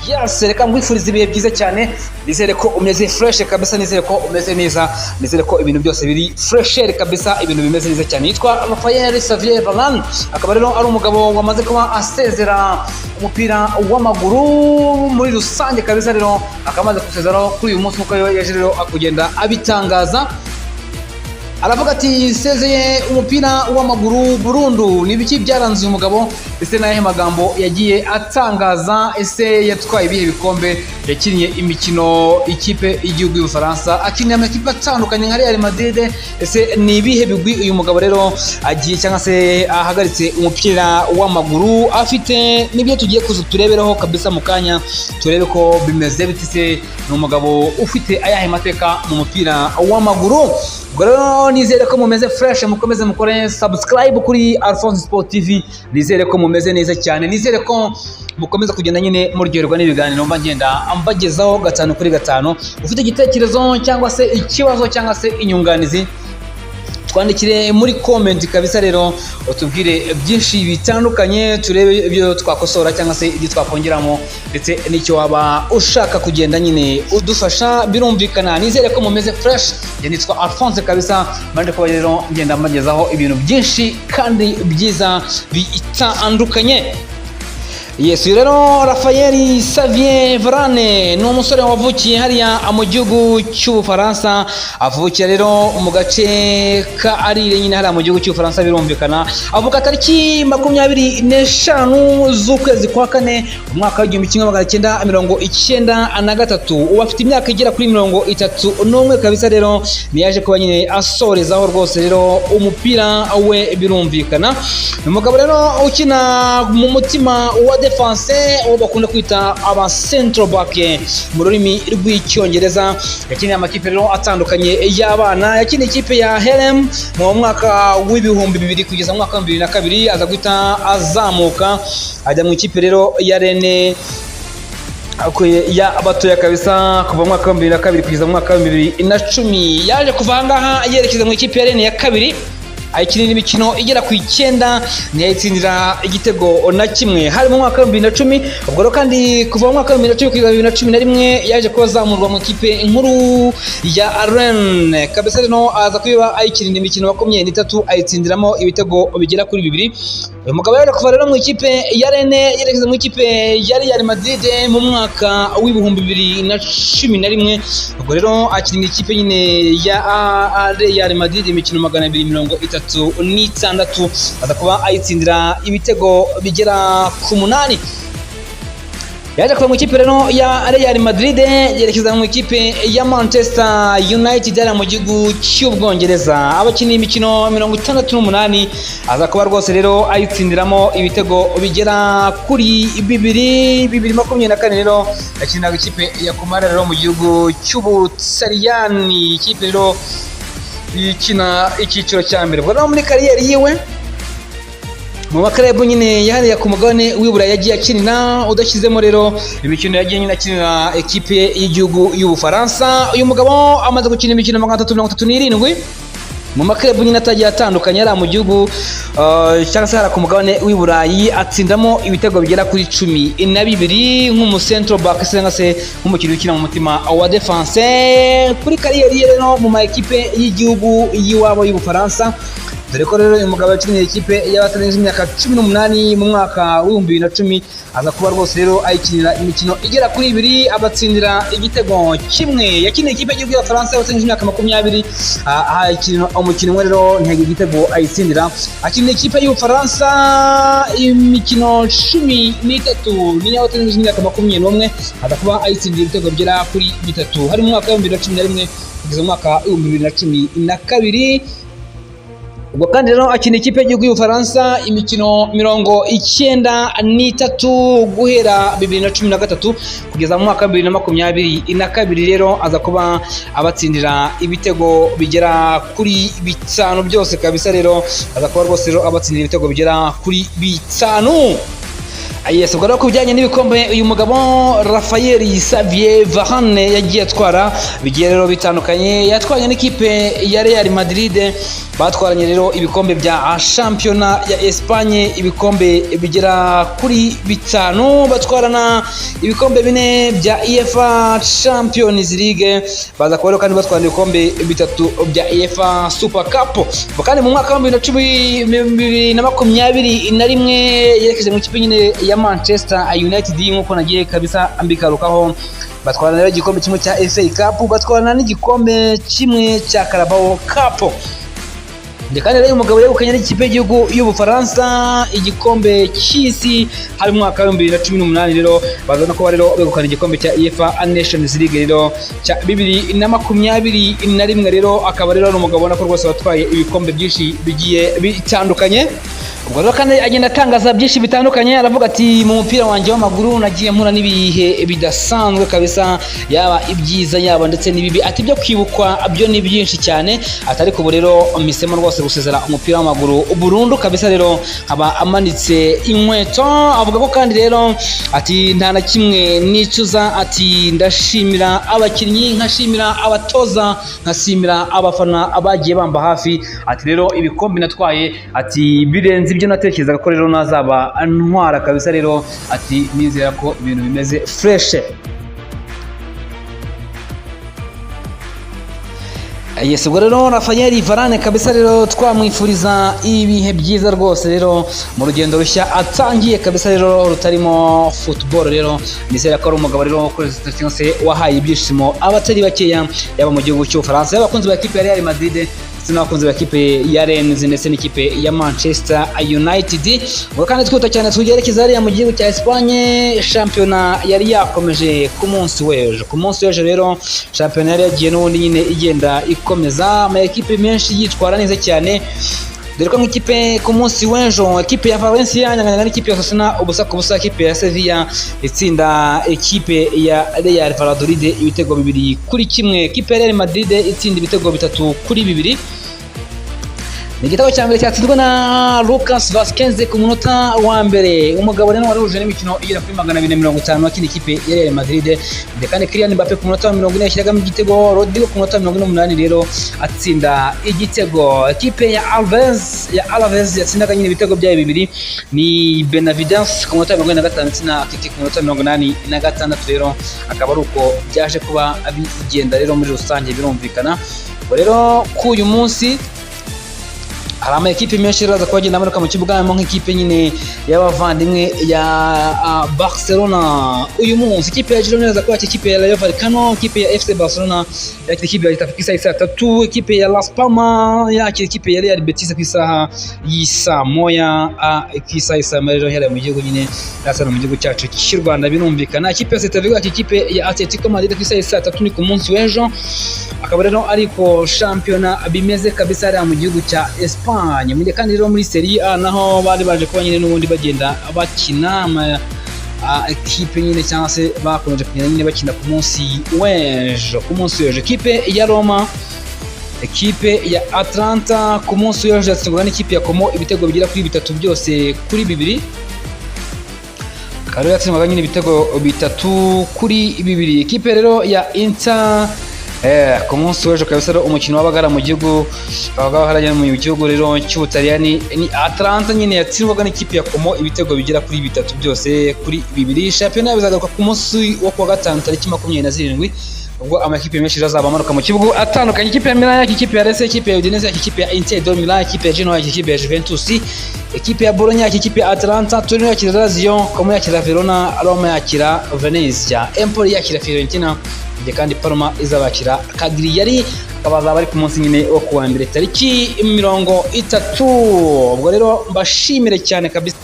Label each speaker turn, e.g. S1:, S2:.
S1: Yes, reka ngwifuriza ibihe byiza cyane. Nizere ko umeze fresh kabisa, nizere ko umeze neza, nizere ko ibintu byose biri fresh kabisa, ibintu bimeze neza cyane. Yitwa Raphael Xavier Varane, akaba rero ari umugabo wamaze kuba asezera umupira w'amaguru muri rusange kabisa. Rero akamaze gusezeraho kuri uyu munsi uko yaje rero akugenda abitangaza. Aravuga ati sezeye umupira w'amaguru burundu. Nibiki byaranze uyu mugabo, ese naye magambo yagiye atangaza, ese yatwaye ibihe bikombe, yakinnye imikino ikipe y'igihugu y'Ubufaransa, akinira amakipe atandukanye nka Real Madrid. Ese ni ibihe bigwi uyu mugabo rero agiye cyangwa se ahagaritse umupira w'amaguru afite? Nibyo tugiye kuza tureberaho kabisa mu kanya, turebe ko bimeze bite. Se ni umugabo ufite ayahe mateka mu mupira w'amaguru. Rero nizere ko mumeze fresh, mukomeze mukore subscribe kuri Alphonse Sport TV. Nizere ko mumeze neza cyane, nizere ko mukomeza kugenda nyine muryoherwa n'ibiganiro mba ngenda ambagezaho gatanu kuri gatanu. Ufite igitekerezo cyangwa se ikibazo cyangwa se inyunganizi, twandikire muri comment kabisa. Rero utubwire byinshi bitandukanye, turebe ibyo twakosora cyangwa se ibyo twakongeramo, ndetse n'icyo waba ushaka kugenda nyine udufasha. Birumvikana, nizere ko mumeze fresh. Nitwa Alphonse kabisa, mande ko rero ngenda mbagezaho ibintu byinshi kandi byiza bitandukanye. Yes, rero Raphael Xavier Varane ni umusore wavukiye hariya mu gihugu cy'Ubufaransa, avukira rero mu gace ka Arire nyine hariya mu gihugu cy'Ubufaransa. Birumvikana, avuka tariki 25 z'ukwezi kwa kane umwaka w'1993. ubu afite imyaka igera kuri 31 kabisa. Rero niyaje kuba nyine asorezaho rwose rero umupira we. Birumvikana, umugabo rero ukina mu mutima wa defense, uwo bakunda kwita aba central back mu rurimi rw'icyongereza. Yakiniye amakipe rero atandukanye y'abana, yakiniye ikipe ya Helem mu mwaka w'ibihumbi 2000 kugeza mu mwaka wa 2002, aza guhita azamuka ajya mu ikipe rero ya Rennes ya abatoya kabisa kuva mu mwaka wa 2002 kugeza mu mwaka wa 2010. Yaje kuva ahangaha yerekeza mu ikipe ya Rennes ya kabiri, ayikinira imikino igera ku 9, ntiyayitsindira igitego na kimwe. Hari mu mwaka wa 2010, ubwo rero kandi kuva mu mwaka wa 2010 kugeza 2011 yaje kuba azamurwa mu ikipe nkuru ya Rennes kabisa. Rero aza kuba ayikinira imikino 23, ayitsindiramo ibitego bigera kuri 2. uyu mugabo rero kuva rero mu ikipe ya Rennes yerekeza mu ikipe ya Real Madrid mu mwaka w'ibihumbi 2011. ubwo rero akinira ikipe nyine ya Real Madrid imikino 236, aza kuba ayitsindira ibitego bigera ku 8. Yaje kuva mu ikipe rero ya Real Madrid yerekeza mu ikipe ya Manchester United ari mu gihugu cy'Ubwongereza, abakiniye imikino 68, aza kuba rwose rero ayitsindiramo ibitego bigera kuri 2. 2024 rero yakiniraga ikipe ya Kumara rero mu gihugu cy'Ubutaliyani, ikipe rero ikina icyiciro cya mbere. Ubwo rero muri kariyeri yiwe mu maklabu nyine yahariye ku mugabane w'Iburayi yagiye akinira, udashyizemo rero imikino yagiye nyine akinira ekipe y'igihugu y'Ubufaransa. uyu mugabo amaze gukina imikino 337 mu maklabu nyine atagiye atandukanye ari mu gihugu cyangwa se hari ku mugabane w'Iburayi, atsindamo ibitego bigera kuri 12 nk'umu central back cyangwa se nk'umukino ukina mu mutima wa defense. Kuri kariyeri ye rero mu ma ekipe y'igihugu y'iwabo y'Ubufaransa, dore ko rero uyu mugabo yakinira ikipe y'abatarengeje imyaka 18 mu mwaka w'ibihumbi 2010, aza kuba rwose rero ayikinira imikino igera kuri 2, abatsindira igitego kimwe. Yakiniye ikipe y'igihugu y'Abafaransa y'abatarengeje imyaka 20, ayikinira umukino umwe rero ntagira igitego ayitsindira. Akinira ikipe y'Ubufaransa imikino 13 n'iy'abatarengeje imyaka 21, aza kuba ayitsindira ibitego bigera kuri 3. hari mu mwaka wa 2011 kugeza mu mwaka wa 2012. ubwo kandi rero akina ikipe y'igihugu y'Ubufaransa imikino 93 guhera 2013 kugeza mu mwaka wa 2022. rero aza kuba abatsindira ibitego bigera kuri 5 byose kabisa. Rero aza kuba rwose rero abatsindira ibitego bigera kuri 5. Yes, ubwo rero ku bijyanye n'ibikombe uyu mugabo Raphael Xavier Varane yagiye atwara bigiye rero bitandukanye. Yatwanye n'ikipe ya Real Madrid, batwaranye rero ibikombe bya shampiyona ya Espagne, ibikombe bigera kuri 5, batwarana ibikombe 4 bya UEFA Champions League, baza kuba rero kandi batwarana ibikombe 3 bya UEFA Super Cup. Kandi mu mwaka wa 2021 yerekeje mu kipe nyine ya Manchester United nk'uko nagiye kabisa ambikarukaho, batwarana rero igikombe kimwe cya FA Cup, batwarana n'igikombe kimwe cya Carabao Cup. Kandi rero umugabo yegukanye n'ikipe y'igihugu y'Ubufaransa igikombe cy'isi hari mu mwaka wa 2018, rero bazana ko rero begukana igikombe cya UEFA Nations League rero cya 2021, rero akaba rero ari umugabo ubona ko rwose watwaye ibikombe byinshi bigiye bitandukanye. Ubwo rero kandi agenda atangaza byinshi bitandukanye, aravuga ati mu mupira wanjye w'amaguru nagiye mpura n'ibihe bidasanzwe kabisa, yaba ibyiza yaba ndetse n'ibibi, ati byo kwibukwa byo ni byinshi cyane, atari ko rero misemo rwose gusezera umupira w'amaguru burundu kabisa, rero aba amanitse inkweto. Avuga ko kandi rero ati nta na kimwe nicuza, ati ndashimira abakinnyi, nkashimira abatoza, nkashimira abafana abagiye bamba hafi, ati rero ibikombe natwaye ati birenze ibyo natekerezaga ko rero nazaba ntwara kabisa, rero ati nizera ko ibintu bimeze fresh. Yes, ubwo rero Raphael Varane kabisa rero twamwifuriza ibihe byiza rwose rero mu rugendo rushya atangiye kabisa, rero rutarimo football. Rero nizera ko ari umugabo rero kuri station se wahaye ibyishimo abatari bakeya, yaba mu gihugu cy'Ubufaransa, yaba abakunzi ba equipe ya Real Madrid, n'abakunzi b'ekipe ya Rennes ndetse n'ikipe ya Manchester United. Ubwo kandi twihuta cyane tugerekeza hariya mu gihugu cya Espagne, shampiyona yari yakomeje ku munsi w'ejo rero shampiyona yari yagiye n'ubundi nyine igenda ikomeza, ama ekipe menshi yitwara neza cyane, dore ko nk'ikipe ku munsi w'ejo ekipe ya Valencia yangana n'ikipe ya Osasuna ubusa ku busa, ekipe ya Sevilla itsinda ekipe ya Real Valladolid ibitego 2-1, ekipe ya Real Madrid itsinda ibitego 3-2. Ni igitego cya mbere cyatsinzwe na Lucas Vazquez ku munota wa mbere, umugabo rero wari uje n'imikino igera kuri 250 akina ikipe ya Real Madrid, kandi Kylian Mbappe ku munota wa 40 yashyiragamo igitego, Rodrigo ku munota wa 48 rero atsinda igitego. Ekipe ya Alaves yatsindaga nyine ibitego byayo 2, ni Benavidez ku munota wa 45 itsinda Kiki ku munota wa 86, rero akaba ari uko byaje kuba bigenda rero muri rusange birumvikana. Rero ku uyu munsi hari ama ekipe menshi raza kwagenda amanuka mu kibuga, harimo nk'ikipe nyine y'abavandimwe ya Barcelona. Uyu munsi ikipe ya Girona raza kwakira ikipe ya Rayo Vallecano, ikipe ya FC Barcelona yakira ikipe ya Getafe ku isaha 3, ikipe ya Las Palmas yakira ikipe ya Real Betis ku isaha y'isa moya, ku isaha y'isa moya rero hera mu gihugu nyine rasana mu gihugu cyacu cy'u Rwanda birumvikana. Ikipe ya Celta Vigo yakira ikipe ya Atletico Madrid ku isaha y'isa 3 ni ku munsi w'ejo. Akaba rero ariko shampiyona bimeze kabisa ari mu gihugu cya Espagne. Mu kandi rero muri Serie A naho bari baje kuba nyine n'ubundi bagenda bakina ekipe nyine cyangwa se bakomeje kugenda nyine bakina ku munsi w'ejo. Ekipe ya Roma, ekipe ya Atlanta ku munsi w'ejo yatsindwa n'ikipe ya Como ibitego bigera kuri 3 byose kuri 2. Akaba yatsindwaga nyine ibitego 3-2. Ekipe rero ya Inter ku munsi w'ejo kabisa rero umukino wabagara mu gihugu harajya mu gihugu rero cy'Ubutaliyani, ni Atlanta nyine yatsindwaga n'ikipe ya Como ibitego bigera kuri 3 byose kuri 2. Shampiyona bizagaruka ku munsi wo kuwa gatanu tariki 27, ubwo amakipe menshi azaba amanuka mu kibuga atandukanye. Ikipe ya Milan, ikipe ya Lecce, ikipe ya Udinese, ikipe ya Inter de Milan, ikipe ya Genoa, ikipe ya Juventus, ikipe ya Bologna, ikipe ya Atalanta, Torino yakira Lazio, Como yakira Verona, Roma yakira Venezia, Empoli yakira Fiorentina, kandi Parma izabakira Cagliari. Akaba bari ku munsi nyine wo kuwa mbere tariki 30. Ubwo rero mbashimire cyane kabisa.